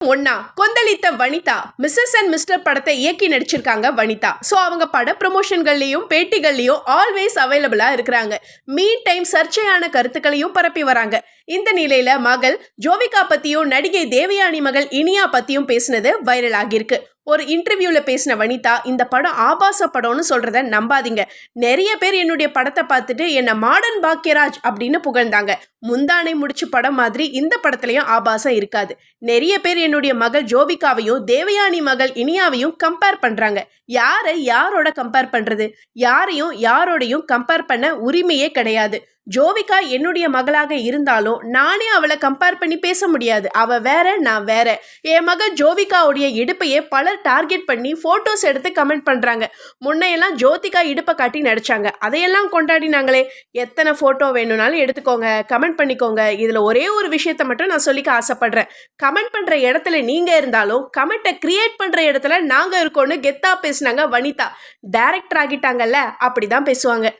ஒன்னா கொந்தளித்த Vanitha Mrs and mister படத்தை இயக்கி நடிச்சிருக்காங்க வனிதா. ஸோ அவங்க பட ப்ரமோஷன்கள்லையும் பேட்டிகள்லையும் ஆல்வேஸ் அவைலபிளா இருக்கிறாங்க. மீன் டைம் சர்ச்சையான கருத்துக்களையும் பரப்பி வராங்க. இந்த நிலையில மகள் ஜோவிகா பத்தியும் நடிகை தேவயானி மகள் இனியா பத்தியும் பேசினது வைரல் ஆகியிருக்கு. ஒரு இன்டர்வியூல பேசின வனிதா, இந்த படம் ஆபாச படம்னு சொல்றத நம்பாதீங்க. நிறைய பேர் என்னுடைய படத்தை பார்த்துட்டு என்ன மாடர்ன் பாக்யராஜ் அப்படின்னு புகழ்ந்தாங்க. முந்தானை முடிச்சு படம் மாதிரி இந்த படத்துலயும் ஆபாசம் இருக்காது. நிறைய பேர் என்னுடைய மகள் ஜோவிகாவையும் தேவயானி மகள் இனியாவையும் கம்பேர் பண்றாங்க. யாரை யாரோட கம்பேர் பண்றது? யாரையும் யாரோடையும் கம்பேர் பண்ண உரிமையே கிடையாது. ஜோவிகா என்னுடைய மகளாக இருந்தாலும் நானே அவளை கம்பேர் பண்ணி பேச முடியாது. அவ வேற, நான் வேற. என் மகள் ஜோவிகாவுடைய இடுப்பையே பலர் டார்கெட் பண்ணி போட்டோஸ் எடுத்து கமெண்ட் பண்றாங்க. முன்னையெல்லாம் ஜோதிகா இடுப்பை காட்டி நடிச்சாங்க, அதையெல்லாம் கொண்டாடினாங்களே. எத்தனை போட்டோ வேணும்னாலும் எடுத்துக்கோங்க, கமெண்ட் பண்ணிக்கோங்க. இதுல ஒரே ஒரு விஷயத்த மட்டும் நான் சொல்லிக்க ஆசைப்படுறேன். கமெண்ட் பண்ற இடத்துல நீங்க இருந்தாலும் கமெண்ட்டை கிரியேட் பண்ற இடத்துல நாங்க இருக்கோம்னு கெத்தா பேசினாங்க வனிதா. டைரக்டர் ஆகிட்டாங்கல்ல, அப்படிதான் பேசுவாங்க.